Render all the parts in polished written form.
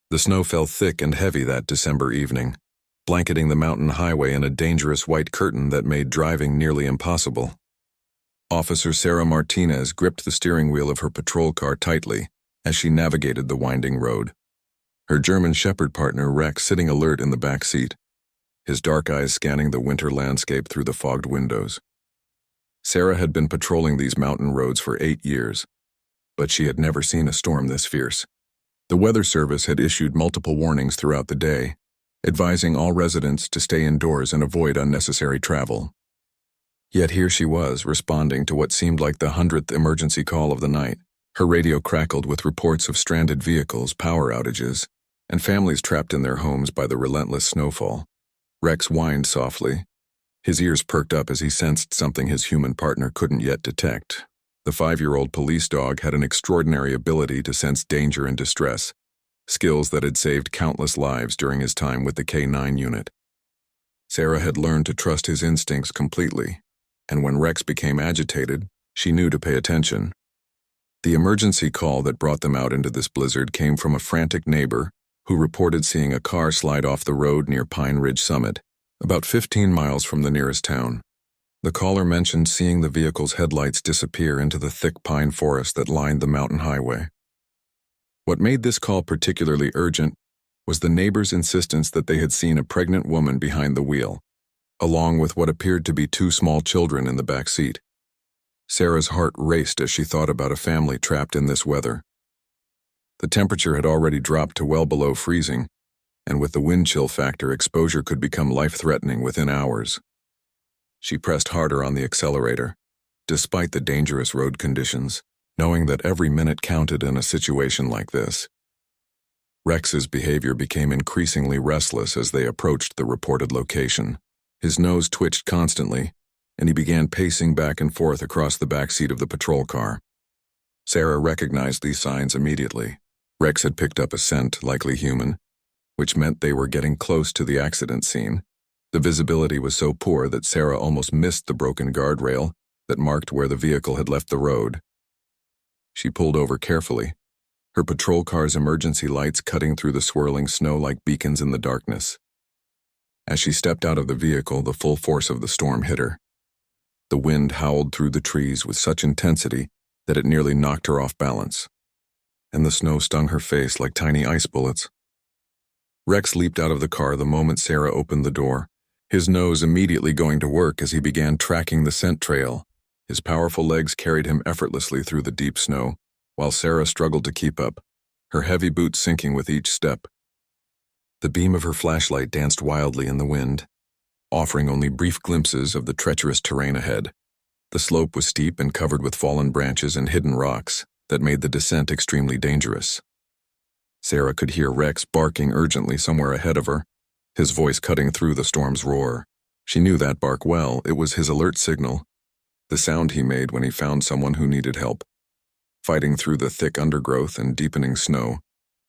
The snow fell thick and heavy that December evening, blanketing the mountain highway in a dangerous white curtain that made driving nearly impossible. Officer Sarah Martinez gripped the steering wheel of her patrol car tightly as she navigated the winding road. Her German Shepherd partner Rex sitting alert in the back seat, his dark eyes scanning the winter landscape through the fogged windows. Sarah had been patrolling these mountain roads for 8 years, but she had never seen a storm this fierce. The Weather Service had issued multiple warnings throughout the day, advising all residents to stay indoors and avoid unnecessary travel. Yet here she was, responding to what seemed like the 100th emergency call of the night. Her radio crackled with reports of stranded vehicles, power outages, and families trapped in their homes by the relentless snowfall. Rex whined softly. His ears perked up as he sensed something his human partner couldn't yet detect. The 5-year-old police dog had an extraordinary ability to sense danger and distress, skills that had saved countless lives during his time with the K9 unit. Sarah had learned to trust his instincts completely, and when Rex became agitated, she knew to pay attention. The emergency call that brought them out into this blizzard came from a frantic neighbor who reported seeing a car slide off the road near Pine Ridge Summit, about 15 miles from the nearest town. The caller mentioned seeing the vehicle's headlights disappear into the thick pine forest that lined the mountain highway. What made this call particularly urgent was the neighbor's insistence that they had seen a pregnant woman behind the wheel, along with what appeared to be 2 small children in the back seat. Sarah's heart raced as she thought about a family trapped in this weather. The temperature had already dropped to well below freezing, and with the wind chill factor, exposure could become life-threatening within hours. She pressed harder on the accelerator, despite the dangerous road conditions, knowing that every minute counted in a situation like this. Rex's behavior became increasingly restless as they approached the reported location. His nose twitched constantly, and he began pacing back and forth across the back seat of the patrol car. Sarah recognized these signs immediately. Rex had picked up a scent, likely human, which meant they were getting close to the accident scene. The visibility was so poor that Sarah almost missed the broken guardrail that marked where the vehicle had left the road. She pulled over carefully, her patrol car's emergency lights cutting through the swirling snow like beacons in the darkness. As she stepped out of the vehicle, the full force of the storm hit her. The wind howled through the trees with such intensity that it nearly knocked her off balance, and the snow stung her face like tiny ice bullets. Rex leaped out of the car the moment Sarah opened the door, his nose immediately going to work as he began tracking the scent trail. His powerful legs carried him effortlessly through the deep snow, while Sarah struggled to keep up, her heavy boots sinking with each step. The beam of her flashlight danced wildly in the wind, offering only brief glimpses of the treacherous terrain ahead. The slope was steep and covered with fallen branches and hidden rocks that made the descent extremely dangerous. Sarah could hear Rex barking urgently somewhere ahead of her, his voice cutting through the storm's roar. She knew that bark well. It was his alert signal, the sound he made when he found someone who needed help. Fighting through the thick undergrowth and deepening snow,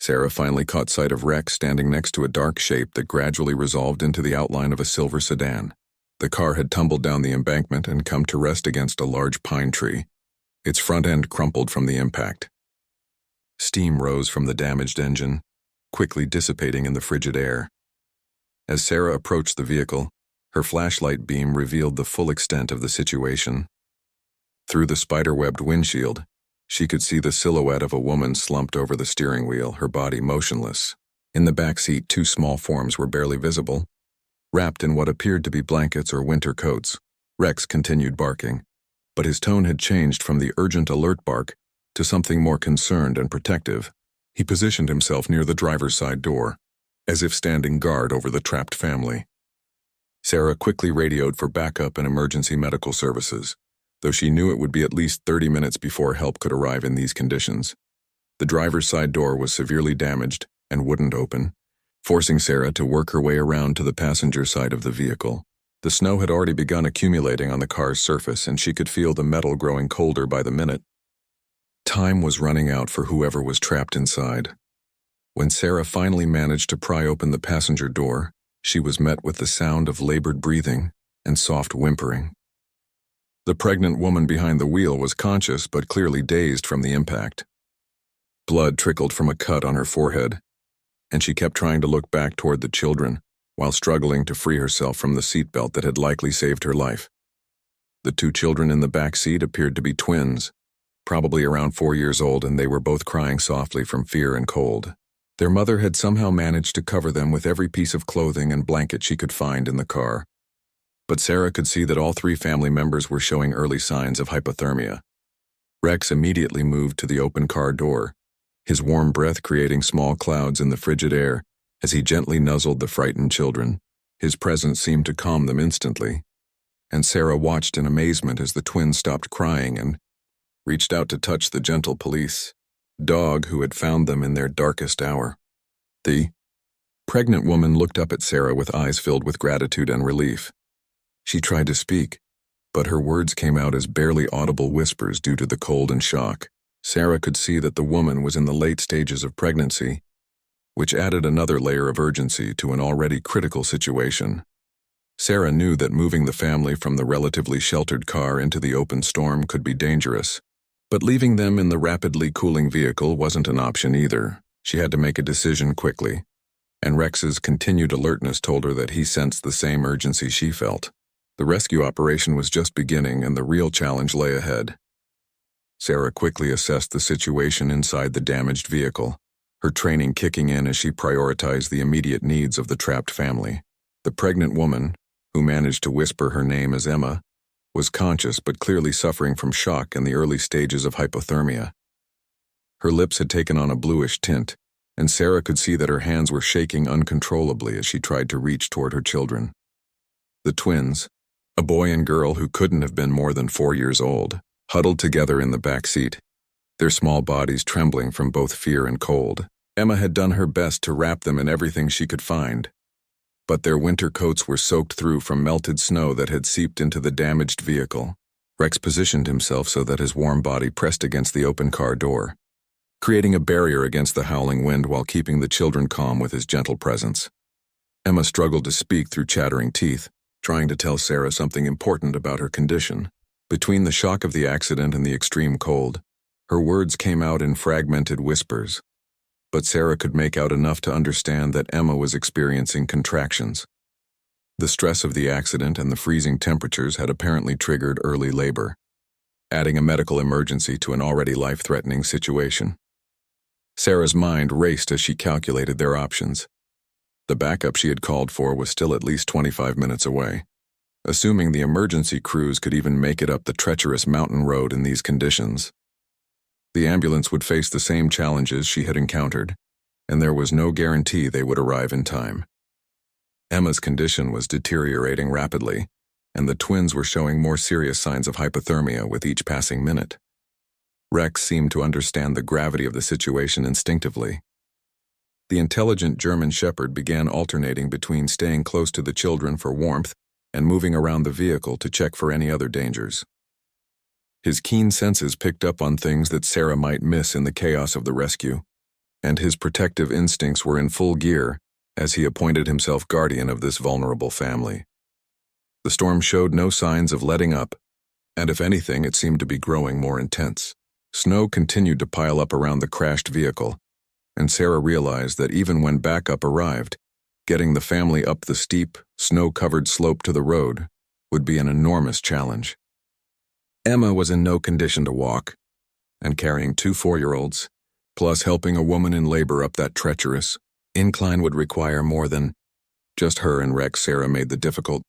Sarah finally caught sight of Rex standing next to a dark shape that gradually resolved into the outline of a silver sedan. The car had tumbled down the embankment and come to rest against a large pine tree, its front end crumpled from the impact. Steam rose from the damaged engine, quickly dissipating in the frigid air. As Sarah approached the vehicle, her flashlight beam revealed the full extent of the situation. Through the spider-webbed windshield, she could see the silhouette of a woman slumped over the steering wheel, her body motionless. In the back seat, 2 small forms were barely visible, wrapped in what appeared to be blankets or winter coats. Rex continued barking, but his tone had changed from the urgent alert bark to something more concerned and protective. He positioned himself near the driver's side door, as if standing guard over the trapped family. Sarah quickly radioed for backup and emergency medical services, though she knew it would be at least 30 minutes before help could arrive in these conditions. The driver's side door was severely damaged and wouldn't open, forcing Sarah to work her way around to the passenger side of the vehicle. The snow had already begun accumulating on the car's surface, and she could feel the metal growing colder by the minute. Time was running out for whoever was trapped inside. When Sarah finally managed to pry open the passenger door, she was met with the sound of labored breathing and soft whimpering. The pregnant woman behind the wheel was conscious but clearly dazed from the impact. Blood trickled from a cut on her forehead, and she kept trying to look back toward the children while struggling to free herself from the seatbelt that had likely saved her life. The two children in the back seat appeared to be twins, probably around 4 years old, and they were both crying softly from fear and cold. Their mother had somehow managed to cover them with every piece of clothing and blanket she could find in the car. But Sarah could see that all 3 family members were showing early signs of hypothermia. Rex immediately moved to the open car door, his warm breath creating small clouds in the frigid air as he gently nuzzled the frightened children. His presence seemed to calm them instantly, and Sarah watched in amazement as the twins stopped crying and reached out to touch the gentle police dog who had found them in their darkest hour. The pregnant woman looked up at Sarah with eyes filled with gratitude and relief. She tried to speak, but her words came out as barely audible whispers due to the cold and shock. Sarah could see that the woman was in the late stages of pregnancy, which added another layer of urgency to an already critical situation. Sarah knew that moving the family from the relatively sheltered car into the open storm could be dangerous, but leaving them in the rapidly cooling vehicle wasn't an option either. She had to make a decision quickly, and Rex's continued alertness told her that he sensed the same urgency she felt. The rescue operation was just beginning, and the real challenge lay ahead. Sarah quickly assessed the situation inside the damaged vehicle, her training kicking in as she prioritized the immediate needs of the trapped family. The pregnant woman, who managed to whisper her name as Emma, was conscious but clearly suffering from shock and the early stages of hypothermia. Her lips had taken on a bluish tint, and Sarah could see that her hands were shaking uncontrollably as she tried to reach toward her children. The twins, a boy and girl who couldn't have been more than 4 years old, huddled together in the back seat, their small bodies trembling from both fear and cold. Emma had done her best to wrap them in everything she could find, but their winter coats were soaked through from melted snow that had seeped into the damaged vehicle. Rex positioned himself so that his warm body pressed against the open car door, creating a barrier against the howling wind while keeping the children calm with his gentle presence. Emma struggled to speak through chattering teeth, trying to tell Sarah something important about her condition. Between the shock of the accident and the extreme cold, her words came out in fragmented whispers, but Sarah could make out enough to understand that Emma was experiencing contractions. The stress of the accident and the freezing temperatures had apparently triggered early labor, adding a medical emergency to an already life-threatening situation. Sarah's mind raced as she calculated their options. The backup she had called for was still at least 25 minutes away. Assuming the emergency crews could even make it up the treacherous mountain road in these conditions, the ambulance would face the same challenges she had encountered, and there was no guarantee they would arrive in time. Emma's condition was deteriorating rapidly, and the twins were showing more serious signs of hypothermia with each passing minute. Rex seemed to understand the gravity of the situation instinctively. The intelligent German shepherd began alternating between staying close to the children for warmth and moving around the vehicle to check for any other dangers. His keen senses picked up on things that Sarah might miss in the chaos of the rescue, and his protective instincts were in full gear as he appointed himself guardian of this vulnerable family. The storm showed no signs of letting up, and if anything, it seemed to be growing more intense. Snow continued to pile up around the crashed vehicle, and Sarah realized that even when backup arrived, getting the family up the steep, snow-covered slope to the road would be an enormous challenge. Emma was in no condition to walk, and carrying 2 4-year-olds, plus helping a woman in labor up that treacherous incline would require more than just her and Rex. Sarah made the difficult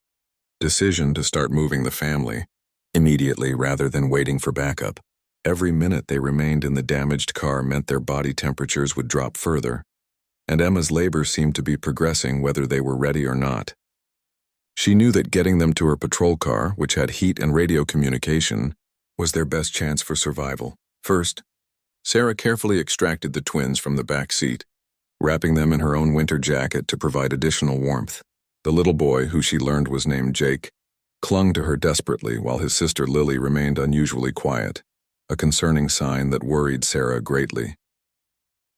decision to start moving the family immediately rather than waiting for backup. Every minute they remained in the damaged car meant their body temperatures would drop further, and Emma's labor seemed to be progressing whether they were ready or not. She knew that getting them to her patrol car, which had heat and radio communication, was their best chance for survival. First, Sarah carefully extracted the twins from the back seat, wrapping them in her own winter jacket to provide additional warmth. The little boy, who she learned was named Jake, clung to her desperately while his sister Lily remained unusually quiet, a concerning sign that worried Sarah greatly.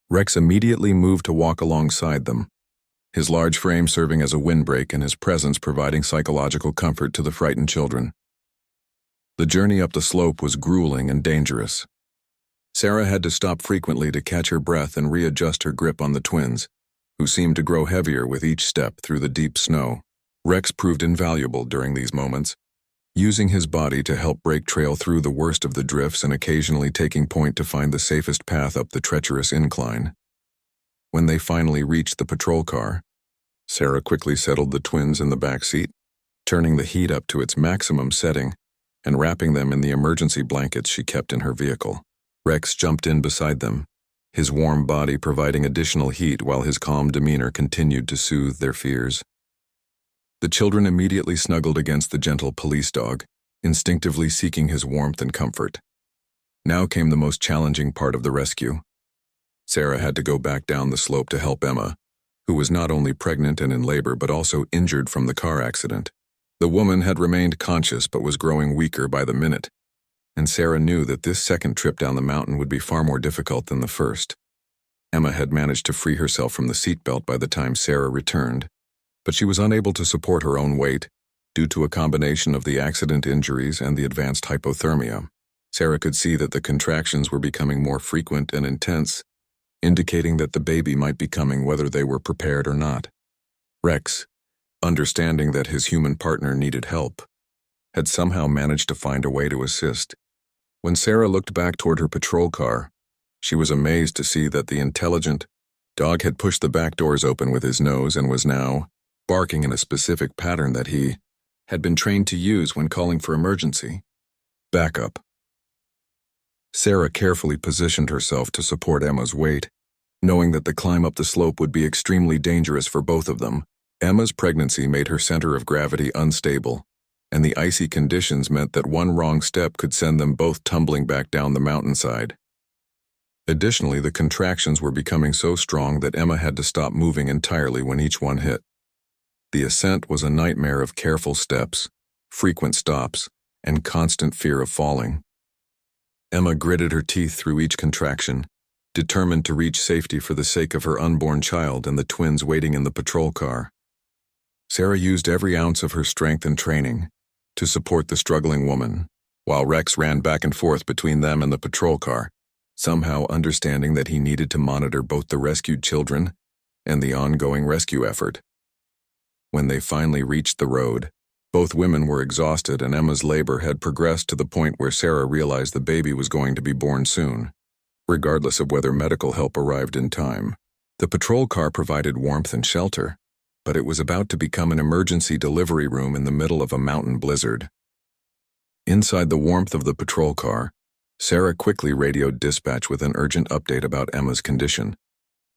Rex immediately moved to walk alongside them, his large frame serving as a windbreak and his presence providing psychological comfort to the frightened children. The journey up the slope was grueling and dangerous. Sarah had to stop frequently to catch her breath and readjust her grip on the twins, who seemed to grow heavier with each step through the deep snow. Rex proved invaluable during these moments, using his body to help break trail through the worst of the drifts and occasionally taking point to find the safest path up the treacherous incline. When they finally reached the patrol car, Sarah quickly settled the twins in the back seat, turning the heat up to its maximum setting and wrapping them in the emergency blankets she kept in her vehicle. Rex jumped in beside them, his warm body providing additional heat while his calm demeanor continued to soothe their fears. The children immediately snuggled against the gentle police dog, instinctively seeking his warmth and comfort. Now came the most challenging part of the rescue. Sarah had to go back down the slope to help Emma, who was not only pregnant and in labor but also injured from the car accident. The woman had remained conscious but was growing weaker by the minute, and Sarah knew that this second trip down the mountain would be far more difficult than the first. Emma had managed to free herself from the seatbelt by the time Sarah returned, but she was unable to support her own weight due to a combination of the accident injuries and the advanced hypothermia. Sarah could see that the contractions were becoming more frequent and intense, indicating that the baby might be coming whether they were prepared or not. Rex, understanding that his human partner needed help, had somehow managed to find a way to assist. When Sarah looked back toward her patrol car, she was amazed to see that the intelligent dog had pushed the back doors open with his nose and was now barking in a specific pattern that he had been trained to use when calling for emergency backup. Sarah carefully positioned herself to support Emma's weight, knowing that the climb up the slope would be extremely dangerous for both of them. Emma's pregnancy made her center of gravity unstable, and the icy conditions meant that one wrong step could send them both tumbling back down the mountainside. Additionally, the contractions were becoming so strong that Emma had to stop moving entirely when each one hit. The ascent was a nightmare of careful steps, frequent stops, and constant fear of falling. Emma gritted her teeth through each contraction, determined to reach safety for the sake of her unborn child and the twins waiting in the patrol car. Sarah used every ounce of her strength and training to support the struggling woman, while Rex ran back and forth between them and the patrol car, somehow understanding that he needed to monitor both the rescued children and the ongoing rescue effort. When they finally reached the road, both women were exhausted and Emma's labor had progressed to the point where Sarah realized the baby was going to be born soon. Regardless of whether medical help arrived in time, the patrol car provided warmth and shelter, but it was about to become an emergency delivery room in the middle of a mountain blizzard. Inside the warmth of the patrol car, Sarah quickly radioed dispatch with an urgent update about Emma's condition,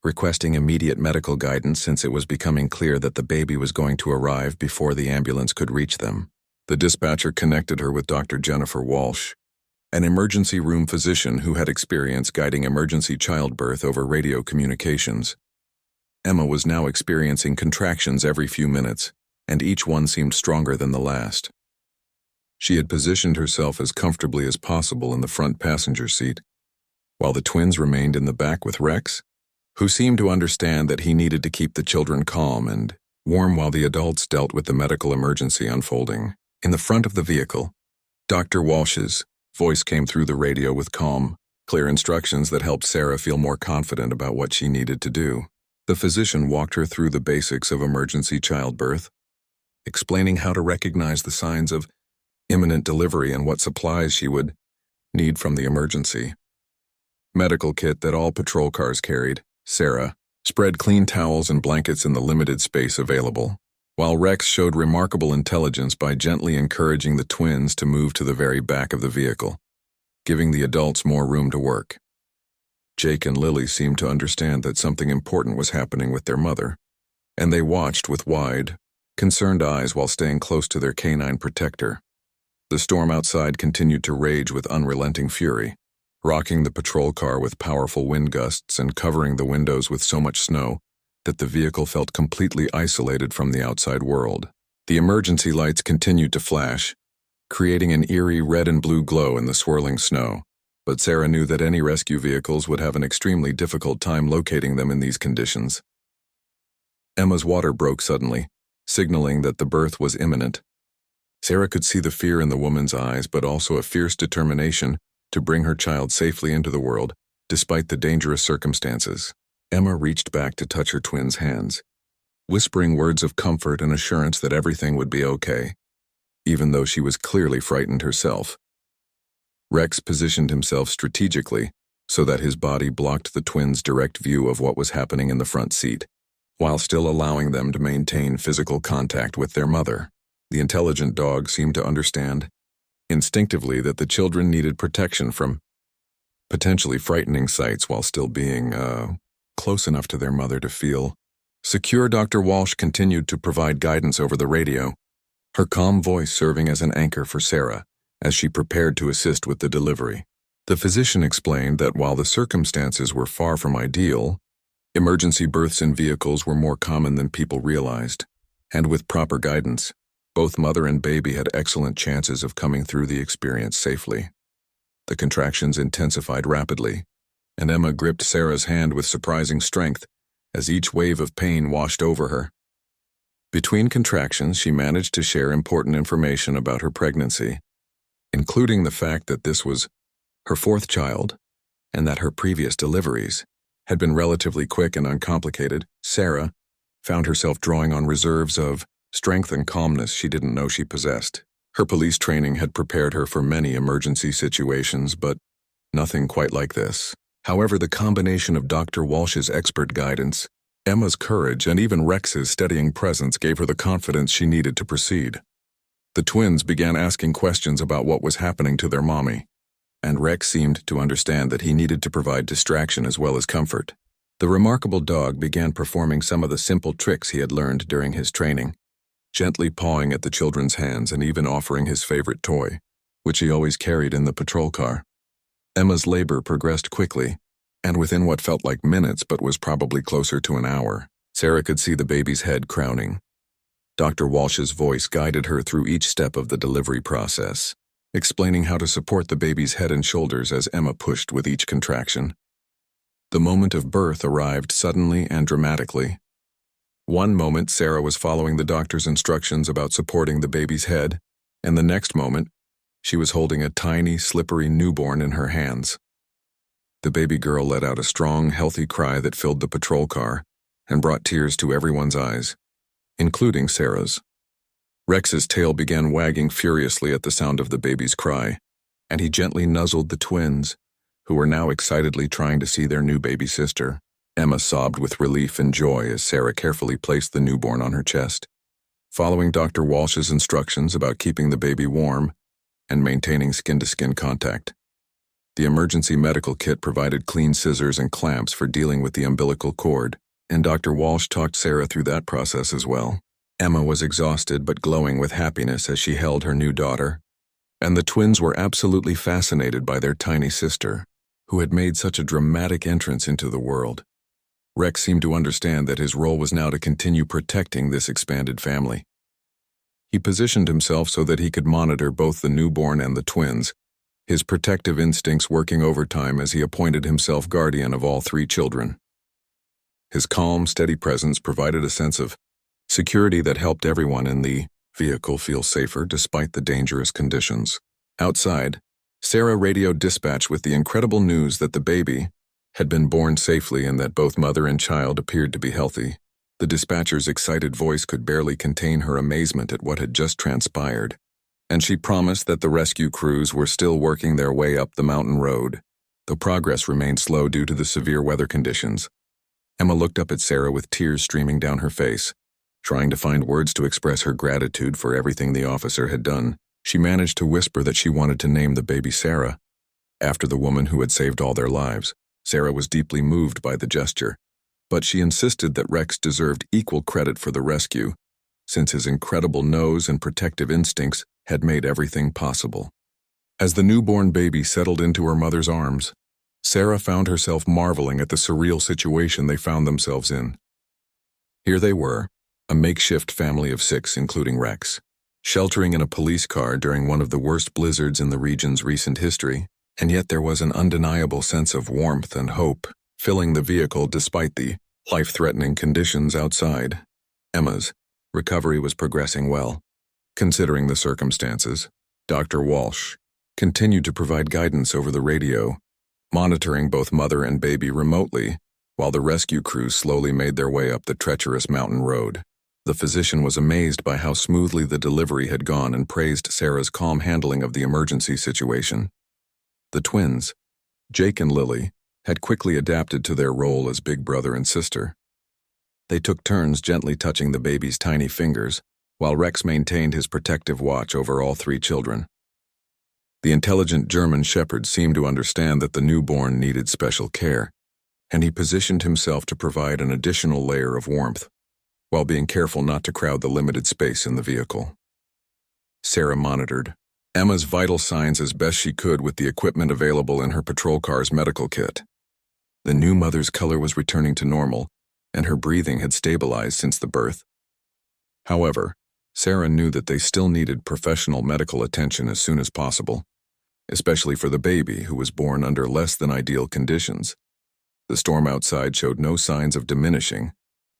requesting immediate medical guidance since it was becoming clear that the baby was going to arrive before the ambulance could reach them. The dispatcher connected her with Dr. Jennifer Walsh, an emergency room physician who had experience guiding emergency childbirth over radio communications. Emma was now experiencing contractions every few minutes, and each one seemed stronger than the last. She had positioned herself as comfortably as possible in the front passenger seat, while the twins remained in the back with Rex, who seemed to understand that he needed to keep the children calm and warm while the adults dealt with the medical emergency unfolding. In the front of the vehicle, Dr. Walsh's voice came through the radio with calm, clear instructions that helped Sarah feel more confident about what she needed to do. The physician walked her through the basics of emergency childbirth, explaining how to recognize the signs of imminent delivery and what supplies she would need from the emergency medical kit that all patrol cars carried. Sarah spread clean towels and blankets in the limited space available, while Rex showed remarkable intelligence by gently encouraging the twins to move to the very back of the vehicle, giving the adults more room to work. Jake and Lily seemed to understand that something important was happening with their mother, and they watched with wide, concerned eyes while staying close to their canine protector. The storm outside continued to rage with unrelenting fury, rocking the patrol car with powerful wind gusts and covering the windows with so much snow that the vehicle felt completely isolated from the outside world. The emergency lights continued to flash, creating an eerie red and blue glow in the swirling snow, but Sarah knew that any rescue vehicles would have an extremely difficult time locating them in these conditions. Emma's water broke suddenly, signaling that the birth was imminent. Sarah could see the fear in the woman's eyes, but also a fierce determination to bring her child safely into the world, despite the dangerous circumstances. Emma reached back to touch her twin's hands, whispering words of comfort and assurance that everything would be okay, even though she was clearly frightened herself. Rex positioned himself strategically so that his body blocked the twins' direct view of what was happening in the front seat, while still allowing them to maintain physical contact with their mother. The intelligent dog seemed to understand instinctively that the children needed protection from potentially frightening sights while still being close enough to their mother to feel secure. Dr. Walsh continued to provide guidance over the radio, her calm voice serving as an anchor for Sarah as she prepared to assist with the delivery. The physician explained that while the circumstances were far from ideal, emergency births in vehicles were more common than people realized, and with proper guidance, both mother and baby had excellent chances of coming through the experience safely. The contractions intensified rapidly, and Emma gripped Sarah's hand with surprising strength as each wave of pain washed over her. Between contractions, she managed to share important information about her pregnancy, including the fact that this was her fourth child and that her previous deliveries had been relatively quick and uncomplicated. Sarah found herself drawing on reserves of strength and calmness she didn't know she possessed. Her police training had prepared her for many emergency situations, but nothing quite like this. However, the combination of Dr. Walsh's expert guidance, Emma's courage, and even Rex's steadying presence gave her the confidence she needed to proceed. The twins began asking questions about what was happening to their mommy, and Rex seemed to understand that he needed to provide distraction as well as comfort. The remarkable dog began performing some of the simple tricks he had learned during his training, gently pawing at the children's hands and even offering his favorite toy, which he always carried in the patrol car. Emma's labor progressed quickly, and within what felt like minutes but was probably closer to an hour, Sarah could see the baby's head crowning. Dr. Walsh's voice guided her through each step of the delivery process, explaining how to support the baby's head and shoulders as Emma pushed with each contraction. The moment of birth arrived suddenly and dramatically. One moment, Sarah was following the doctor's instructions about supporting the baby's head, and the next moment, she was holding a tiny, slippery newborn in her hands. The baby girl let out a strong, healthy cry that filled the patrol car and brought tears to everyone's eyes, including Sarah's. Rex's tail began wagging furiously at the sound of the baby's cry, and he gently nuzzled the twins, who were now excitedly trying to see their new baby sister. Emma sobbed with relief and joy as Sarah carefully placed the newborn on her chest. Following Dr. Walsh's instructions about keeping the baby warm and maintaining skin-to-skin contact, the emergency medical kit provided clean scissors and clamps for dealing with the umbilical cord, and Dr. Walsh talked Sarah through that process as well. Emma was exhausted but glowing with happiness as she held her new daughter, and the twins were absolutely fascinated by their tiny sister, who had made such a dramatic entrance into the world. Rex seemed to understand that his role was now to continue protecting this expanded family. He positioned himself so that he could monitor both the newborn and the twins, his protective instincts working overtime as he appointed himself guardian of all three children. His calm, steady presence provided a sense of security that helped everyone in the vehicle feel safer despite the dangerous conditions. Outside, Sarah radioed dispatch with the incredible news that the baby had been born safely and that both mother and child appeared to be healthy. The dispatcher's excited voice could barely contain her amazement at what had just transpired, and she promised that the rescue crews were still working their way up the mountain road, though progress remained slow due to the severe weather conditions. Emma looked up at Sarah with tears streaming down her face, trying to find words to express her gratitude for everything the officer had done. She managed to whisper that she wanted to name the baby Sarah, after the woman who had saved all their lives. Sarah was deeply moved by the gesture, but she insisted that Rex deserved equal credit for the rescue, since his incredible nose and protective instincts had made everything possible. As the newborn baby settled into her mother's arms, Sarah found herself marveling at the surreal situation they found themselves in. Here they were, a makeshift family of 6, including Rex, sheltering in a police car during one of the worst blizzards in the region's recent history, and yet there was an undeniable sense of warmth and hope filling the vehicle despite the life-threatening conditions outside. Emma's recovery was progressing well, considering the circumstances. Dr. Walsh continued to provide guidance over the radio, monitoring both mother and baby remotely while the rescue crews slowly made their way up the treacherous mountain road. The physician was amazed by how smoothly the delivery had gone and praised Sarah's calm handling of the emergency situation. The twins, Jake and Lily, had quickly adapted to their role as big brother and sister. They took turns gently touching the baby's tiny fingers, while Rex maintained his protective watch over all three children. The intelligent German shepherd seemed to understand that the newborn needed special care, and he positioned himself to provide an additional layer of warmth, while being careful not to crowd the limited space in the vehicle. Sarah monitored Emma's vital signs as best she could with the equipment available in her patrol car's medical kit. The new mother's color was returning to normal, and her breathing had stabilized since the birth. However, Sarah knew that they still needed professional medical attention as soon as possible, especially for the baby who was born under less than ideal conditions. The storm outside showed no signs of diminishing,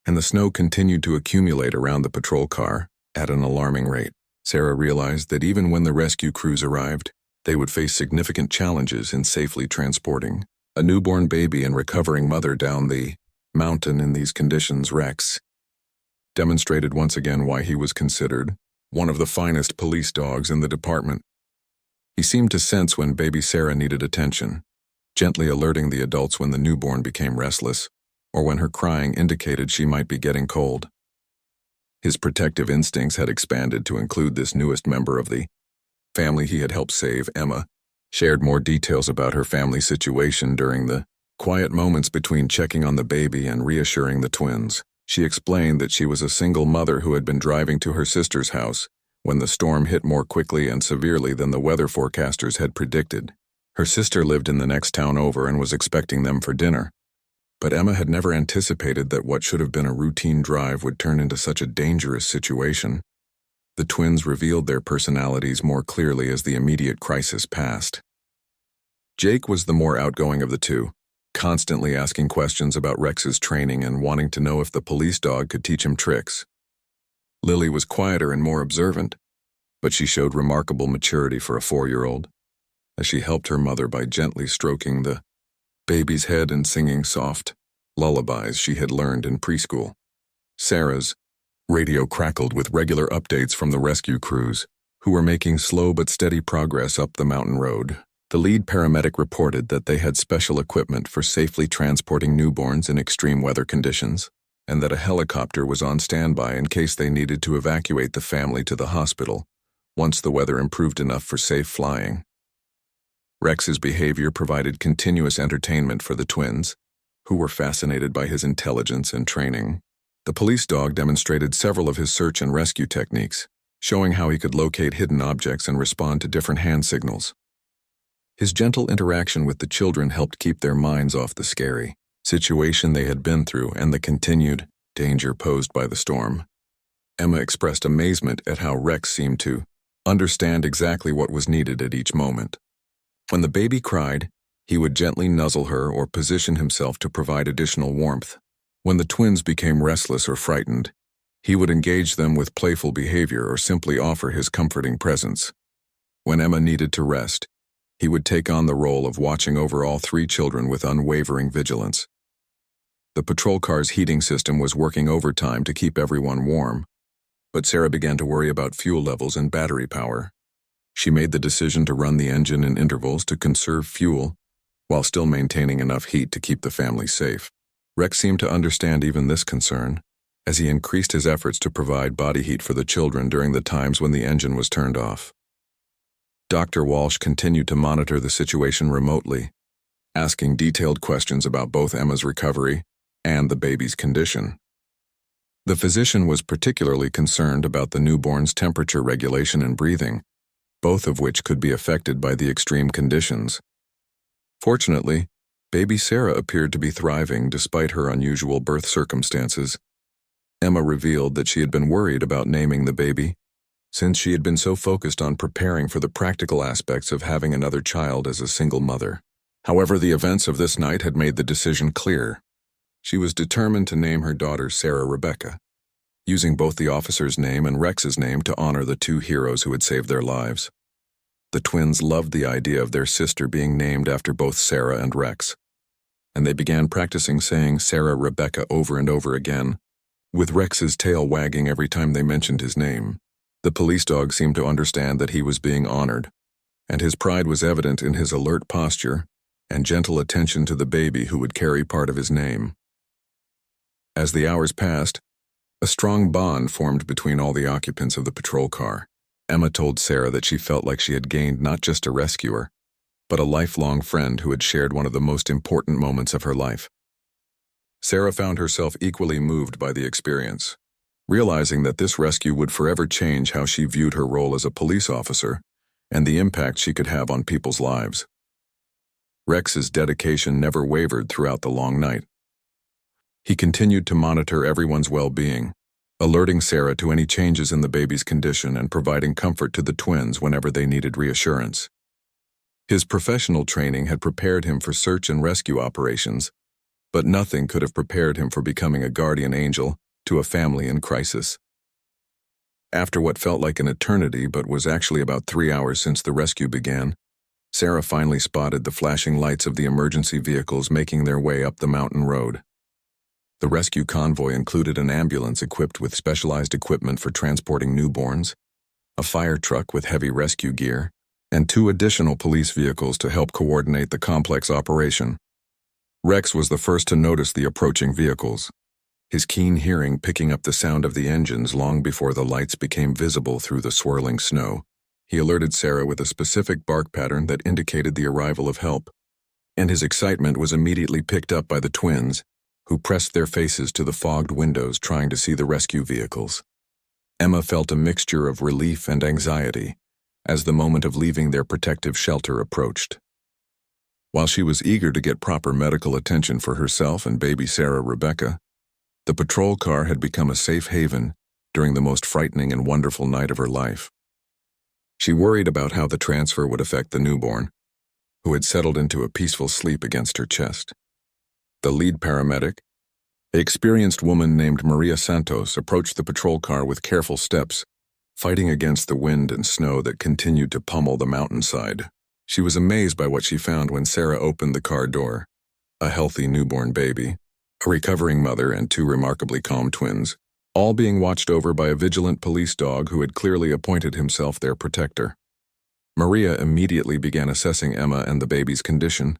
and the snow continued to accumulate around the patrol car at an alarming rate. Sarah realized that even when the rescue crews arrived, they would face significant challenges in safely transporting a newborn baby and recovering mother down the mountain in these conditions. Rex demonstrated once again why he was considered one of the finest police dogs in the department. He seemed to sense when baby Sarah needed attention, gently alerting the adults when the newborn became restless, or when her crying indicated she might be getting cold. His protective instincts had expanded to include this newest member of the family he had helped save. Emma shared more details about her family situation during the quiet moments between checking on the baby and reassuring the twins. She explained that she was a single mother who had been driving to her sister's house when the storm hit more quickly and severely than the weather forecasters had predicted. Her sister lived in the next town over and was expecting them for dinner. But Emma had never anticipated that what should have been a routine drive would turn into such a dangerous situation. The twins revealed their personalities more clearly as the immediate crisis passed. Jake was the more outgoing of the two, constantly asking questions about Rex's training and wanting to know if the police dog could teach him tricks. Lily was quieter and more observant, but she showed remarkable maturity for a 4-year-old, as she helped her mother by gently stroking the baby's head and singing soft lullabies she had learned in preschool. Sarah's radio crackled with regular updates from the rescue crews, who were making slow but steady progress up the mountain road. The lead paramedic reported that they had special equipment for safely transporting newborns in extreme weather conditions, and that a helicopter was on standby in case they needed to evacuate the family to the hospital once the weather improved enough for safe flying. Rex's behavior provided continuous entertainment for the twins, who were fascinated by his intelligence and training. The police dog demonstrated several of his search and rescue techniques, showing how he could locate hidden objects and respond to different hand signals. His gentle interaction with the children helped keep their minds off the scary situation they had been through and the continued danger posed by the storm. Emma expressed amazement at how Rex seemed to understand exactly what was needed at each moment. When the baby cried, he would gently nuzzle her or position himself to provide additional warmth. When the twins became restless or frightened, he would engage them with playful behavior or simply offer his comforting presence. When Emma needed to rest, he would take on the role of watching over all three children with unwavering vigilance. The patrol car's heating system was working overtime to keep everyone warm, but Sarah began to worry about fuel levels and battery power. She made the decision to run the engine in intervals to conserve fuel, while still maintaining enough heat to keep the family safe. Rex seemed to understand even this concern, as he increased his efforts to provide body heat for the children during the times when the engine was turned off. Dr. Walsh continued to monitor the situation remotely, asking detailed questions about both Emma's recovery and the baby's condition. The physician was particularly concerned about the newborn's temperature regulation and breathing, both of which could be affected by the extreme conditions. Fortunately, baby Sarah appeared to be thriving despite her unusual birth circumstances. Emma revealed that she had been worried about naming the baby, since she had been so focused on preparing for the practical aspects of having another child as a single mother. However, the events of this night had made the decision clear. She was determined to name her daughter Sarah Rebecca, using both the officer's name and Rex's name to honor the two heroes who had saved their lives. The twins loved the idea of their sister being named after both Sarah and Rex, and they began practicing saying Sarah Rebecca over and over again, with Rex's tail wagging every time they mentioned his name. The police dog seemed to understand that he was being honored, and his pride was evident in his alert posture and gentle attention to the baby who would carry part of his name. As the hours passed, a strong bond formed between all the occupants of the patrol car. Emma told Sarah that she felt like she had gained not just a rescuer, but a lifelong friend who had shared one of the most important moments of her life. Sarah found herself equally moved by the experience, realizing that this rescue would forever change how she viewed her role as a police officer and the impact she could have on people's lives. Rex's dedication never wavered throughout the long night. He continued to monitor everyone's well-being, alerting Sarah to any changes in the baby's condition and providing comfort to the twins whenever they needed reassurance. His professional training had prepared him for search and rescue operations, but nothing could have prepared him for becoming a guardian angel to a family in crisis. After what felt like an eternity but was actually about 3 hours since the rescue began, Sarah finally spotted the flashing lights of the emergency vehicles making their way up the mountain road. The rescue convoy included an ambulance equipped with specialized equipment for transporting newborns, a fire truck with heavy rescue gear, and 2 additional police vehicles to help coordinate the complex operation. Rex was the first to notice the approaching vehicles, his keen hearing picking up the sound of the engines long before the lights became visible through the swirling snow. He alerted Sarah with a specific bark pattern that indicated the arrival of help, and his excitement was immediately picked up by the twins, who pressed their faces to the fogged windows trying to see the rescue vehicles. Emma felt a mixture of relief and anxiety as the moment of leaving their protective shelter approached. While she was eager to get proper medical attention for herself and baby Sarah Rebecca, the patrol car had become a safe haven during the most frightening and wonderful night of her life. She worried about how the transfer would affect the newborn, who had settled into a peaceful sleep against her chest. The lead paramedic, an experienced woman named Maria Santos, approached the patrol car with careful steps, fighting against the wind and snow that continued to pummel the mountainside. She was amazed by what she found when Sarah opened the car door: a healthy newborn baby, a recovering mother, and 2 remarkably calm twins, all being watched over by a vigilant police dog who had clearly appointed himself their protector. Maria immediately began assessing Emma and the baby's condition,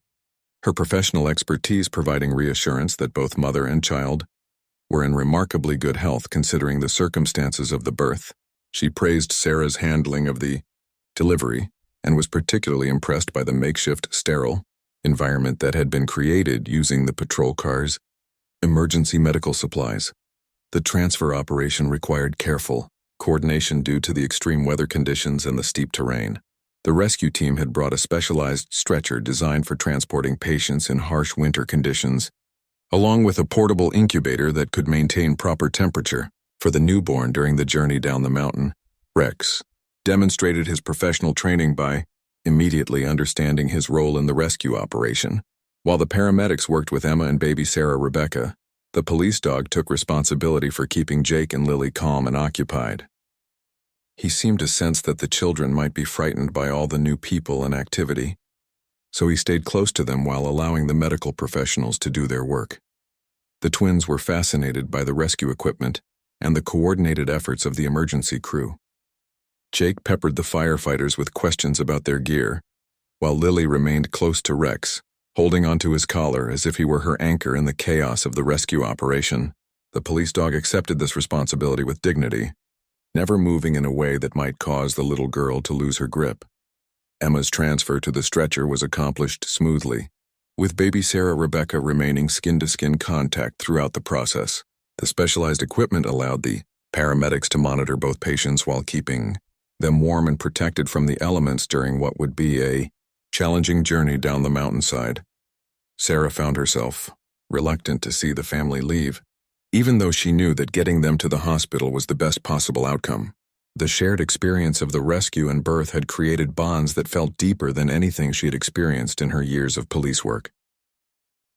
her professional expertise providing reassurance that both mother and child were in remarkably good health considering the circumstances of the birth. She praised Sarah's handling of the delivery and was particularly impressed by the makeshift, sterile environment that had been created using the patrol car's emergency medical supplies. The transfer operation required careful coordination due to the extreme weather conditions and the steep terrain. The rescue team had brought a specialized stretcher designed for transporting patients in harsh winter conditions, along with a portable incubator that could maintain proper temperature for the newborn during the journey down the mountain. Rex demonstrated his professional training by immediately understanding his role in the rescue operation. While the paramedics worked with Emma and baby Sarah Rebecca, the police dog took responsibility for keeping Jake and Lily calm and occupied. He seemed to sense that the children might be frightened by all the new people and activity, so he stayed close to them while allowing the medical professionals to do their work. The twins were fascinated by the rescue equipment and the coordinated efforts of the emergency crew. Jake peppered the firefighters with questions about their gear, while Lily remained close to Rex, holding onto his collar as if he were her anchor in the chaos of the rescue operation. The police dog accepted this responsibility with dignity, never moving in a way that might cause the little girl to lose her grip. Emma's transfer to the stretcher was accomplished smoothly, with baby Sarah Rebecca remaining skin-to-skin contact throughout the process. The specialized equipment allowed the paramedics to monitor both patients while keeping them warm and protected from the elements during what would be a challenging journey down the mountainside. Sarah found herself reluctant to see the family leave, even though she knew that getting them to the hospital was the best possible outcome. The shared experience of the rescue and birth had created bonds that felt deeper than anything she had experienced in her years of police work.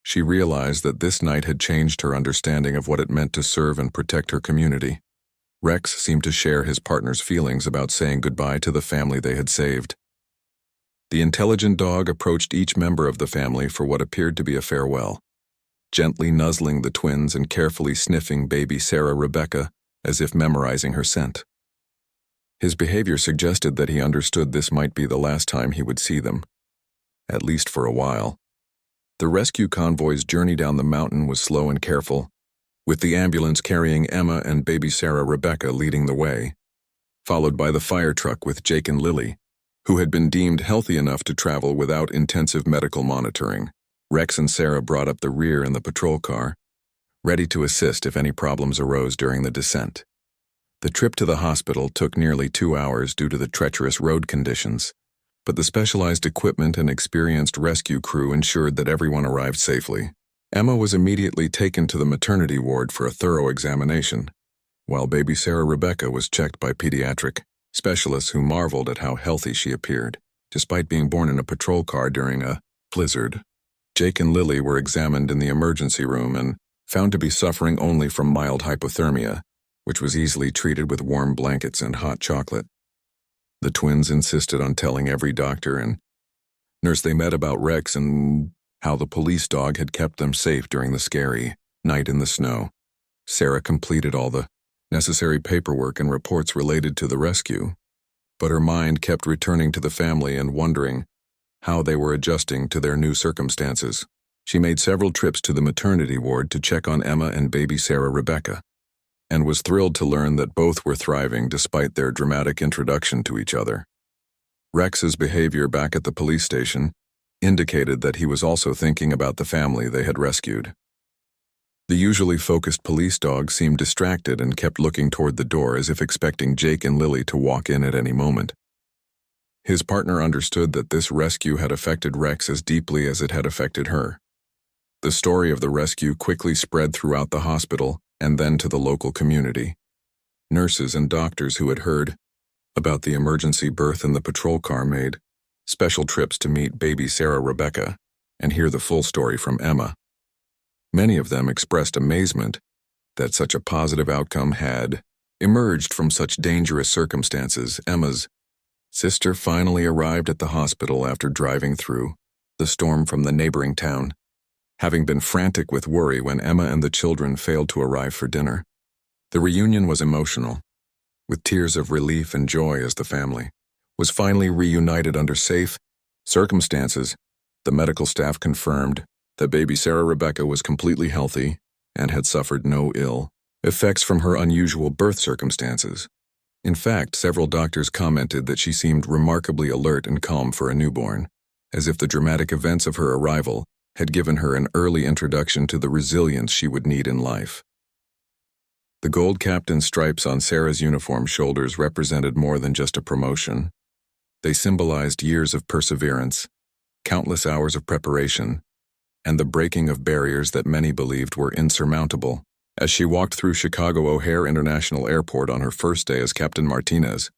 She realized that this night had changed her understanding of what it meant to serve and protect her community. Rex seemed to share his partner's feelings about saying goodbye to the family they had saved. The intelligent dog approached each member of the family for what appeared to be a farewell. gently nuzzling the twins and carefully sniffing baby Sarah Rebecca as if memorizing her scent. His behavior suggested that he understood this might be the last time he would see them, at least for a while. The rescue convoy's journey down the mountain was slow and careful, with the ambulance carrying Emma and baby Sarah Rebecca leading the way, followed by the fire truck with Jake and Lily, who had been deemed healthy enough to travel without intensive medical monitoring. Rex and Sarah brought up the rear in the patrol car, ready to assist if any problems arose during the descent. The trip to the hospital took nearly 2 hours due to the treacherous road conditions, but the specialized equipment and experienced rescue crew ensured that everyone arrived safely. Emma was immediately taken to the maternity ward for a thorough examination, while baby Sarah Rebecca was checked by pediatric specialists who marveled at how healthy she appeared, despite being born in a patrol car during a blizzard. Jake and Lily were examined in the emergency room and found to be suffering only from mild hypothermia, which was easily treated with warm blankets and hot chocolate. The twins insisted on telling every doctor and nurse they met about Rex and how the police dog had kept them safe during the scary night in the snow. Sarah completed all the necessary paperwork and reports related to the rescue, but her mind kept returning to the family and wondering how they were adjusting to their new circumstances. She made several trips to the maternity ward to check on Emma and baby Sarah Rebecca, and was thrilled to learn that both were thriving despite their dramatic introduction to each other. Rex's behavior back at the police station indicated that he was also thinking about the family they had rescued. The usually focused police dog seemed distracted and kept looking toward the door as if expecting Jake and Lily to walk in at any moment. His partner understood that this rescue had affected Rex as deeply as it had affected her. The story of the rescue quickly spread throughout the hospital and then to the local community. Nurses and doctors who had heard about the emergency birth in the patrol car made special trips to meet baby Sarah Rebecca and hear the full story from Emma. Many of them expressed amazement that such a positive outcome had emerged from such dangerous circumstances. Emma's sister finally arrived at the hospital after driving through the storm from the neighboring town, having been frantic with worry when Emma and the children failed to arrive for dinner. The reunion was emotional, with tears of relief and joy as the family was finally reunited under safe circumstances. The medical staff confirmed that baby Sarah Rebecca was completely healthy and had suffered no ill effects from her unusual birth circumstances. In fact, several doctors commented that she seemed remarkably alert and calm for a newborn, as if the dramatic events of her arrival had given her an early introduction to the resilience she would need in life. The gold captain stripes on Sarah's uniform shoulders represented more than just a promotion. They symbolized years of perseverance, countless hours of preparation, and the breaking of barriers that many believed were insurmountable. As she walked through Chicago O'Hare International Airport on her first day as Captain Martinez,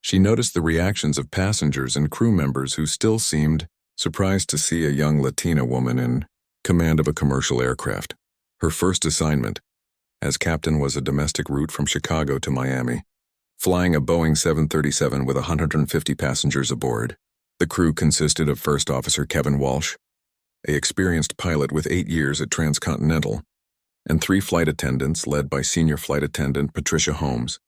she noticed the reactions of passengers and crew members who still seemed surprised to see a young Latina woman in command of a commercial aircraft. Her first assignment as captain was a domestic route from Chicago to Miami, flying a Boeing 737 with 150 passengers aboard. The crew consisted of First Officer Kevin Walsh, an experienced pilot with 8 years at Transcontinental, and 3 flight attendants led by Senior Flight Attendant Patricia Holmes,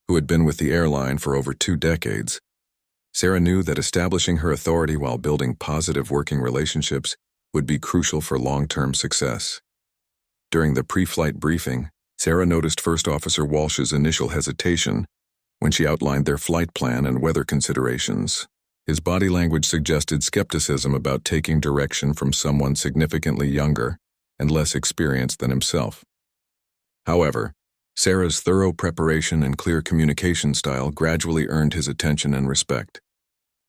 who had been with the airline for over 2 decades. Sarah knew that establishing her authority while building positive working relationships would be crucial for long-term success. During the pre-flight briefing, Sarah noticed First Officer Walsh's initial hesitation when she outlined their flight plan and weather considerations. His body language suggested skepticism about taking direction from someone significantly younger and less experienced than himself. However, Sarah's thorough preparation and clear communication style gradually earned his attention and respect.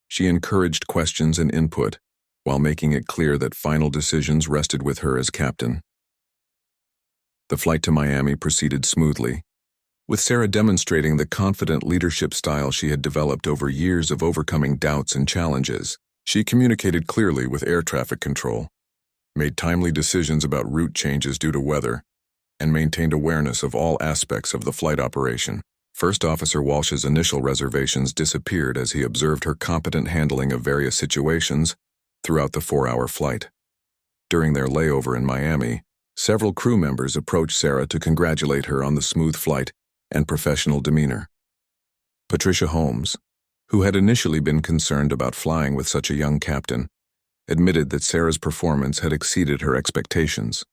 She encouraged questions and input, while making it clear that final decisions rested with her as captain. The flight to Miami proceeded smoothly, with Sarah demonstrating the confident leadership style she had developed over years of overcoming doubts and challenges. She communicated clearly with air traffic control, made timely decisions about route changes due to weather, and maintained awareness of all aspects of the flight operation. First Officer Walsh's initial reservations disappeared as he observed her competent handling of various situations throughout the 4-hour flight. During their layover in Miami, several crew members approached Sarah to congratulate her on the smooth flight and professional demeanor. Patricia Holmes, who had initially been concerned about flying with such a young captain, admitted that Sarah's performance had exceeded her expectations.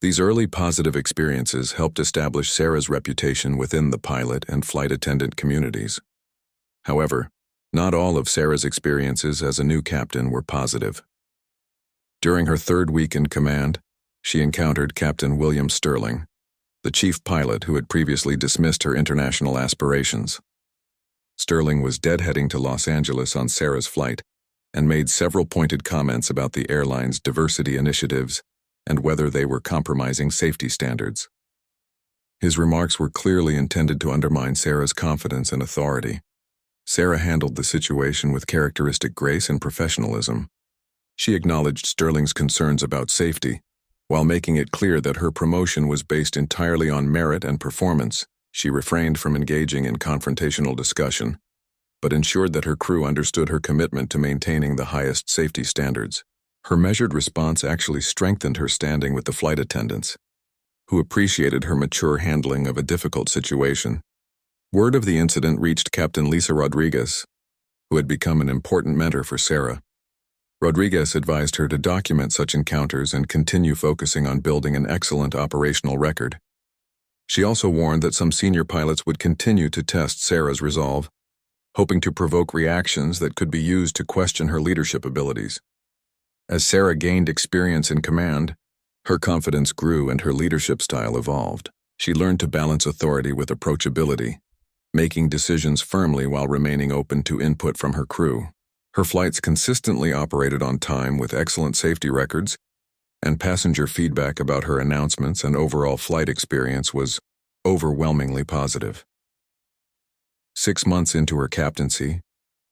These early positive experiences helped establish Sarah's reputation within the pilot and flight attendant communities. However, not all of Sarah's experiences as a new captain were positive. During her third week in command, she encountered Captain William Sterling, the chief pilot who had previously dismissed her international aspirations. Sterling was deadheading to Los Angeles on Sarah's flight and made several pointed comments about the airline's diversity initiatives and whether they were compromising safety standards. His remarks were clearly intended to undermine Sarah's confidence and authority. Sarah handled the situation with characteristic grace and professionalism. She acknowledged Sterling's concerns about safety, while making it clear that her promotion was based entirely on merit and performance. She refrained from engaging in confrontational discussion, but ensured that her crew understood her commitment to maintaining the highest safety standards. Her measured response actually strengthened her standing with the flight attendants, who appreciated her mature handling of a difficult situation. Word of the incident reached Captain Lisa Rodriguez, who had become an important mentor for Sarah. Rodriguez advised her to document such encounters and continue focusing on building an excellent operational record. She also warned that some senior pilots would continue to test Sarah's resolve, hoping to provoke reactions that could be used to question her leadership abilities. As Sarah gained experience in command, her confidence grew and her leadership style evolved. She learned to balance authority with approachability, making decisions firmly while remaining open to input from her crew. Her flights consistently operated on time with excellent safety records, and passenger feedback about her announcements and overall flight experience was overwhelmingly positive. 6 months into her captaincy,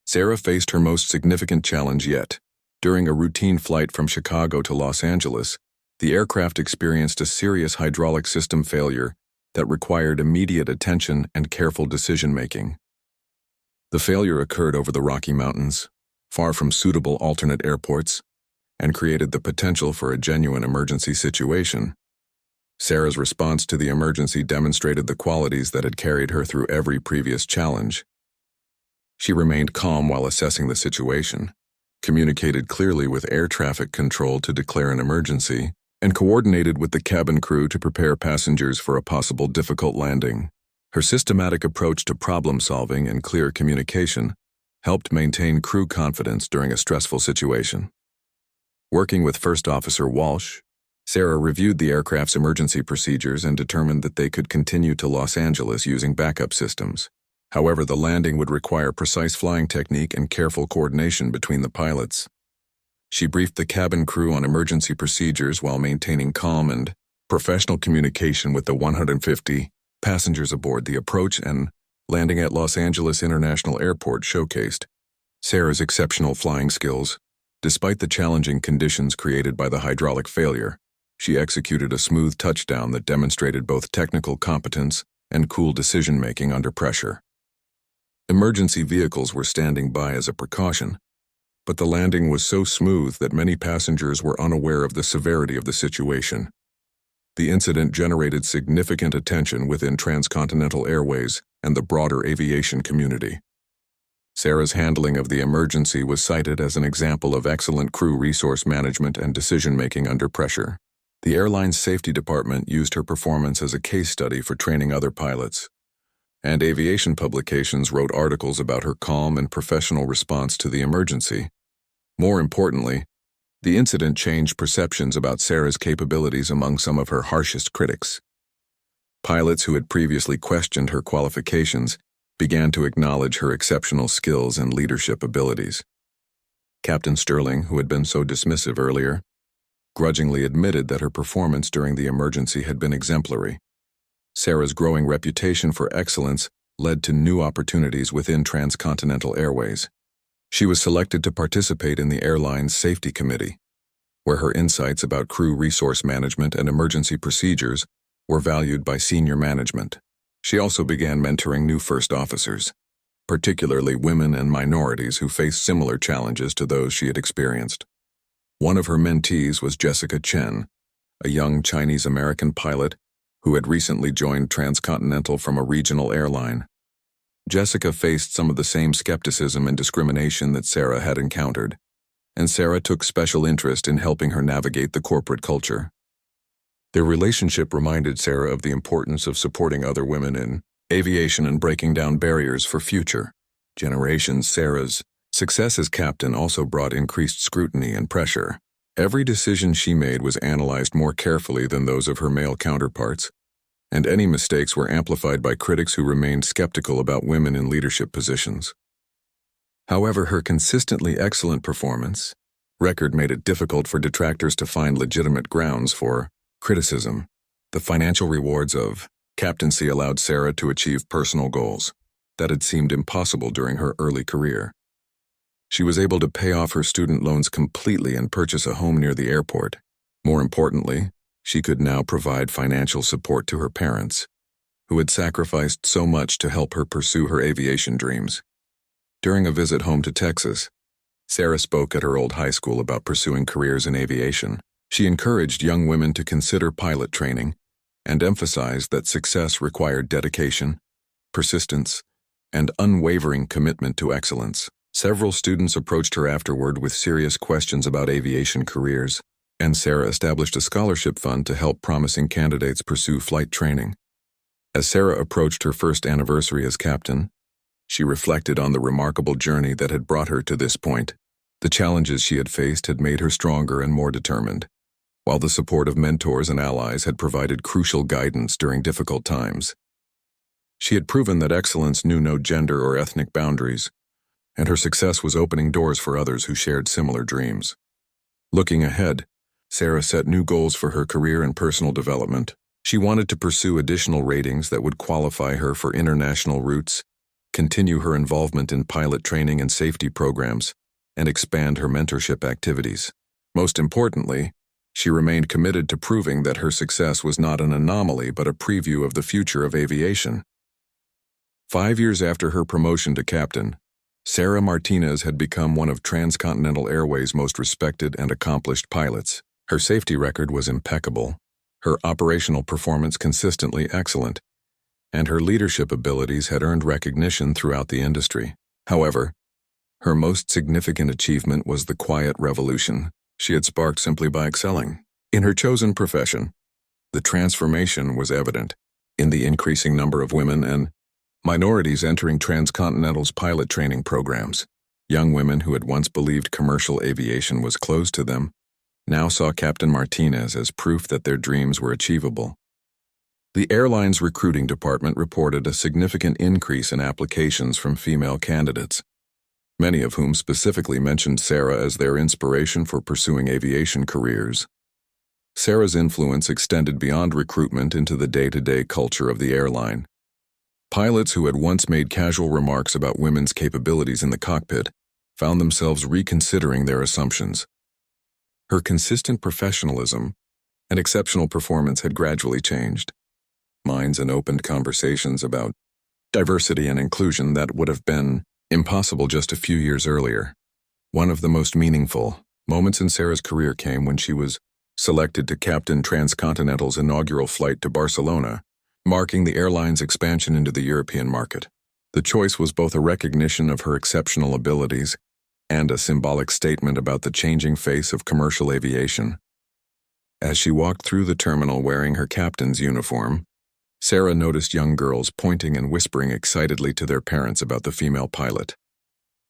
Sarah faced her most significant challenge yet. During a routine flight from Chicago to Los Angeles, the aircraft experienced a serious hydraulic system failure that required immediate attention and careful decision-making. The failure occurred over the Rocky Mountains, far from suitable alternate airports, and created the potential for a genuine emergency situation. Sarah's response to the emergency demonstrated the qualities that had carried her through every previous challenge. She remained calm while assessing the situation, communicated clearly with air traffic control to declare an emergency, and coordinated with the cabin crew to prepare passengers for a possible difficult landing. Her systematic approach to problem-solving and clear communication helped maintain crew confidence during a stressful situation. Working with First Officer Walsh, Sarah reviewed the aircraft's emergency procedures and determined that they could continue to Los Angeles using backup systems. However, the landing would require precise flying technique and careful coordination between the pilots. She briefed the cabin crew on emergency procedures while maintaining calm and professional communication with the 150 passengers aboard. The approach and landing at Los Angeles International Airport showcased Sarah's exceptional flying skills. Despite the challenging conditions created by the hydraulic failure, she executed a smooth touchdown that demonstrated both technical competence and cool decision-making under pressure. Emergency vehicles were standing by as a precaution, but the landing was so smooth that many passengers were unaware of the severity of the situation. The incident generated significant attention within Transcontinental Airways and the broader aviation community. Sarah's handling of the emergency was cited as an example of excellent crew resource management and decision-making under pressure. The airline's safety department used her performance as a case study for training other pilots, and aviation publications wrote articles about her calm and professional response to the emergency. More importantly, the incident changed perceptions about Sarah's capabilities among some of her harshest critics. Pilots who had previously questioned her qualifications began to acknowledge her exceptional skills and leadership abilities. Captain Sterling, who had been so dismissive earlier, grudgingly admitted that her performance during the emergency had been exemplary. Sarah's growing reputation for excellence led to new opportunities within Transcontinental Airways. She was selected to participate in the airline's safety committee, where her insights about crew resource management and emergency procedures were valued by senior management. She also began mentoring new first officers, particularly women and minorities who faced similar challenges to those she had experienced. One of her mentees was Jessica Chen, a young Chinese-American pilot who had recently joined Transcontinental from a regional airline. Jessica faced some of the same skepticism and discrimination that Sarah had encountered, and Sarah took special interest in helping her navigate the corporate culture. Their relationship reminded Sarah of the importance of supporting other women in aviation and breaking down barriers for future generations. Sarah's success as captain also brought increased scrutiny and pressure. Every decision she made was analyzed more carefully than those of her male counterparts, and any mistakes were amplified by critics who remained skeptical about women in leadership positions. However, her consistently excellent performance record made it difficult for detractors to find legitimate grounds for criticism. The financial rewards of captaincy allowed Sarah to achieve personal goals that had seemed impossible during her early career. She was able to pay off her student loans completely and purchase a home near the airport. More importantly, she could now provide financial support to her parents, who had sacrificed so much to help her pursue her aviation dreams. During a visit home to Texas, Sarah spoke at her old high school about pursuing careers in aviation. She encouraged young women to consider pilot training and emphasized that success required dedication, persistence, and unwavering commitment to excellence. Several students approached her afterward with serious questions about aviation careers, and Sarah established a scholarship fund to help promising candidates pursue flight training. As Sarah approached her first anniversary as captain, she reflected on the remarkable journey that had brought her to this point. The challenges she had faced had made her stronger and more determined, while the support of mentors and allies had provided crucial guidance during difficult times. She had proven that excellence knew no gender or ethnic boundaries, and her success was opening doors for others who shared similar dreams. Looking ahead, Sarah set new goals for her career and personal development. She wanted to pursue additional ratings that would qualify her for international routes, continue her involvement in pilot training and safety programs, and expand her mentorship activities. Most importantly, she remained committed to proving that her success was not an anomaly but a preview of the future of aviation. 5 years after her promotion to captain, Sarah Martinez had become one of Transcontinental Airways' most respected and accomplished pilots. Her safety record was impeccable, her operational performance consistently excellent, and her leadership abilities had earned recognition throughout the industry. However, her most significant achievement was the quiet revolution she had sparked simply by excelling in her chosen profession. The transformation was evident in the increasing number of women and minorities entering Transcontinental's pilot training programs. Young women who had once believed commercial aviation was closed to them now saw Captain Martinez as proof that their dreams were achievable. The airline's recruiting department reported a significant increase in applications from female candidates, many of whom specifically mentioned Sarah as their inspiration for pursuing aviation careers. Sarah's influence extended beyond recruitment into the day-to-day culture of the airline. Pilots who had once made casual remarks about women's capabilities in the cockpit found themselves reconsidering their assumptions. Her consistent professionalism and exceptional performance had gradually changed minds and opened conversations about diversity and inclusion that would have been impossible just a few years earlier. One of the most meaningful moments in Sarah's career came when she was selected to captain Transcontinental's inaugural flight to Barcelona, marking the airline's expansion into the European market. The choice was both a recognition of her exceptional abilities and a symbolic statement about the changing face of commercial aviation. As she walked through the terminal wearing her captain's uniform, Sarah noticed young girls pointing and whispering excitedly to their parents about the female pilot.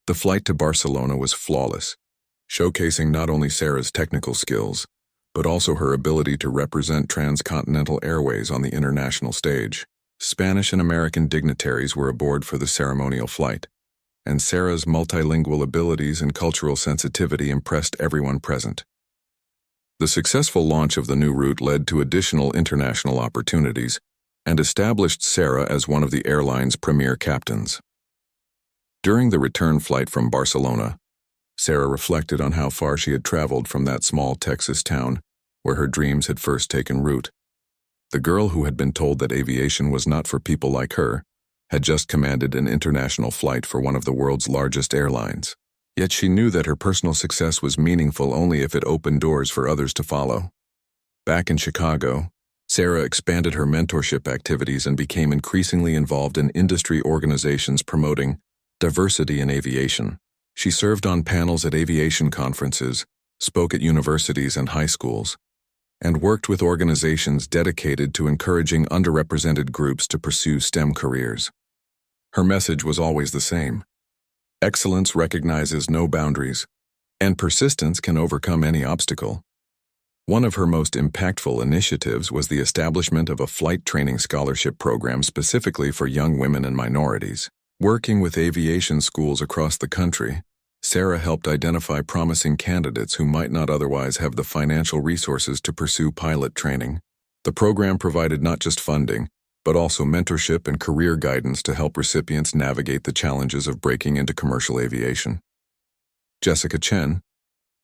The flight to Barcelona was flawless, showcasing not only Sarah's technical skills, but also her ability to represent Transcontinental Airways on the international stage. Spanish and American dignitaries were aboard for the ceremonial flight, and Sarah's multilingual abilities and cultural sensitivity impressed everyone present. The successful launch of the new route led to additional international opportunities and established Sarah as one of the airline's premier captains. During the return flight from Barcelona, Sarah reflected on how far she had traveled from that small Texas town where her dreams had first taken root. The girl who had been told that aviation was not for people like her had just commanded an international flight for one of the world's largest airlines. Yet she knew that her personal success was meaningful only if it opened doors for others to follow. Back in Chicago, Sarah expanded her mentorship activities and became increasingly involved in industry organizations promoting diversity in aviation. She served on panels at aviation conferences, spoke at universities and high schools, and worked with organizations dedicated to encouraging underrepresented groups to pursue STEM careers. Her message was always the same: excellence recognizes no boundaries, and persistence can overcome any obstacle. One of her most impactful initiatives was the establishment of a flight training scholarship program specifically for young women and minorities. Working with aviation schools across the country, Sarah helped identify promising candidates who might not otherwise have the financial resources to pursue pilot training. The program provided not just funding, but also mentorship and career guidance to help recipients navigate the challenges of breaking into commercial aviation. Jessica Chen,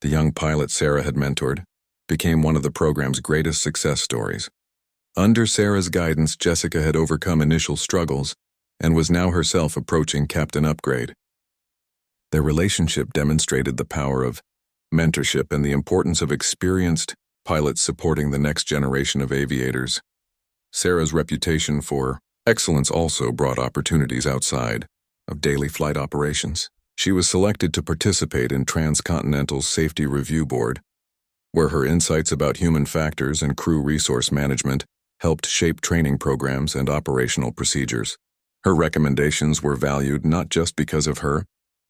the young pilot Sarah had mentored, became one of the program's greatest success stories. Under Sarah's guidance, Jessica had overcome initial struggles and was now herself approaching captain upgrade. Their relationship demonstrated the power of mentorship and the importance of experienced pilots supporting the next generation of aviators. Sarah's reputation for excellence also brought opportunities outside of daily flight operations. She was selected to participate in Transcontinental's Safety Review Board, where her insights about human factors and crew resource management helped shape training programs and operational procedures. Her recommendations were valued not just because of her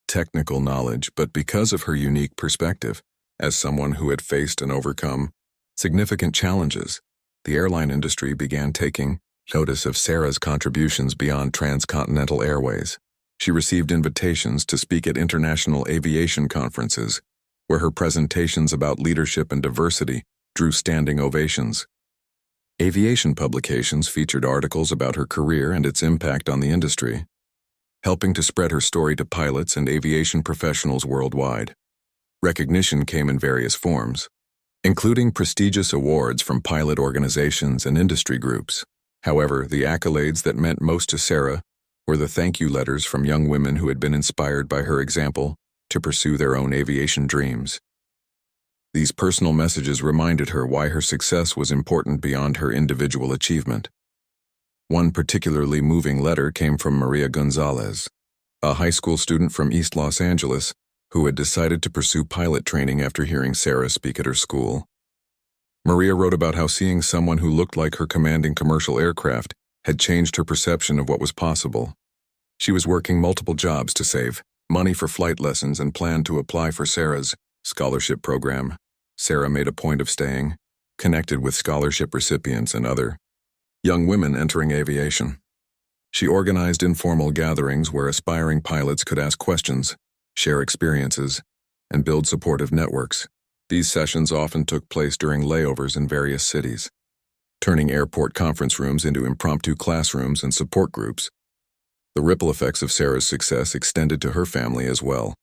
technical knowledge, but because of her unique perspective. As someone who had faced and overcome significant challenges, the airline industry began taking notice of Sarah's contributions beyond Transcontinental Airways. She received invitations to speak at international aviation conferences, where her presentations about leadership and diversity drew standing ovations. Aviation publications featured articles about her career and its impact on the industry, helping to spread her story to pilots and aviation professionals worldwide. Recognition came in various forms, including prestigious awards from pilot organizations and industry groups. However, the accolades that meant most to Sarah were the thank you letters from young women who had been inspired by her example to pursue their own aviation dreams. These personal messages reminded her why her success was important beyond her individual achievement. One particularly moving letter came from Maria Gonzalez, a high school student from East Los Angeles who had decided to pursue pilot training after hearing Sarah speak at her school. Maria wrote about how seeing someone who looked like her commanding commercial aircraft had changed her perception of what was possible. She was working multiple jobs to save money for flight lessons and planned to apply for Sarah's scholarship program. Sarah made a point of staying connected with scholarship recipients and other young women entering aviation. She organized informal gatherings where aspiring pilots could ask questions, share experiences, and build supportive networks. These sessions often took place during layovers in various cities, turning airport conference rooms into impromptu classrooms and support groups. The ripple effects of Sarah's success extended to her family as well.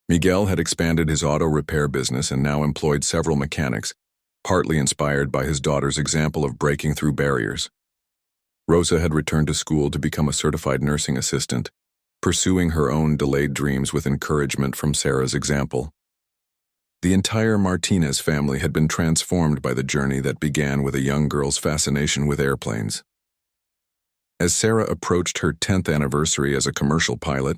Miguel had expanded his auto repair business and now employed several mechanics, partly inspired by his daughter's example of breaking through barriers. Rosa had returned to school to become a certified nursing assistant, pursuing her own delayed dreams with encouragement from Sarah's example. The entire Martinez family had been transformed by the journey that began with a young girl's fascination with airplanes. As Sarah approached her 10th anniversary as a commercial pilot,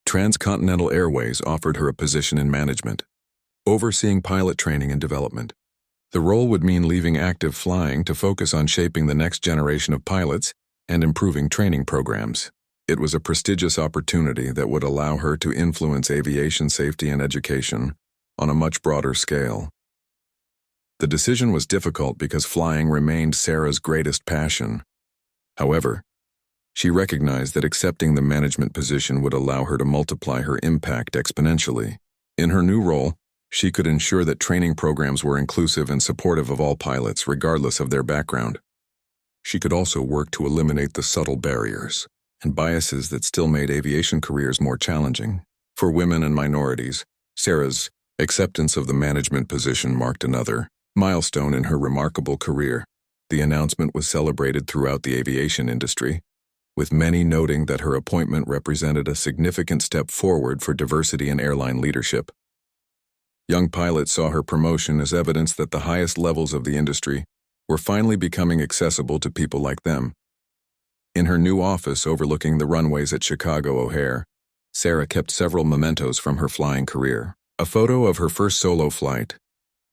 Transcontinental Airways offered her a position in management, overseeing pilot training and development. The role would mean leaving active flying to focus on shaping the next generation of pilots and improving training programs. It was a prestigious opportunity that would allow her to influence aviation safety and education on a much broader scale. The decision was difficult because flying remained Sarah's greatest passion. However, she recognized that accepting the management position would allow her to multiply her impact exponentially. In her new role, she could ensure that training programs were inclusive and supportive of all pilots, regardless of their background. She could also work to eliminate the subtle barriers and biases that still made aviation careers more challenging. For women and minorities, Sarah's acceptance of the management position marked another milestone in her remarkable career. The announcement was celebrated throughout the aviation industry, with many noting that her appointment represented a significant step forward for diversity in airline leadership. Young pilots saw her promotion as evidence that the highest levels of the industry were finally becoming accessible to people like them. In her new office overlooking the runways at Chicago O'Hare, Sarah kept several mementos from her flying career. A photo of her first solo flight,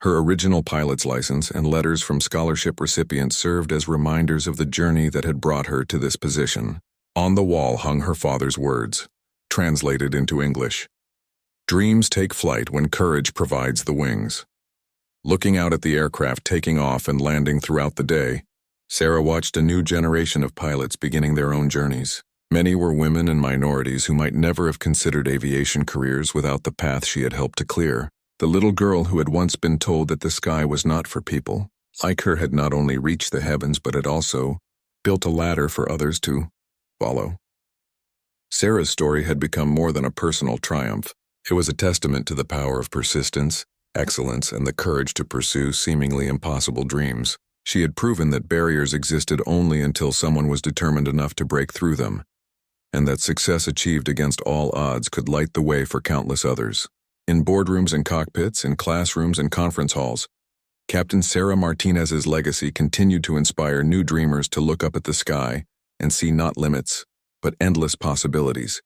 her original pilot's license, and letters from scholarship recipients served as reminders of the journey that had brought her to this position. On the wall hung her father's words, translated into English. "Dreams take flight when courage provides the wings." Looking out at the aircraft taking off and landing throughout the day, Sarah watched a new generation of pilots beginning their own journeys. Many were women and minorities who might never have considered aviation careers without the path she had helped to clear. The little girl who had once been told that the sky was not for people, like her, had not only reached the heavens but had also built a ladder for others to follow. Sarah's story had become more than a personal triumph. It was a testament to the power of persistence, excellence, and the courage to pursue seemingly impossible dreams. She had proven that barriers existed only until someone was determined enough to break through them, and that success achieved against all odds could light the way for countless others. In boardrooms and cockpits, in classrooms and conference halls, Captain Sarah Martinez's legacy continued to inspire new dreamers to look up at the sky and see not limits, but endless possibilities.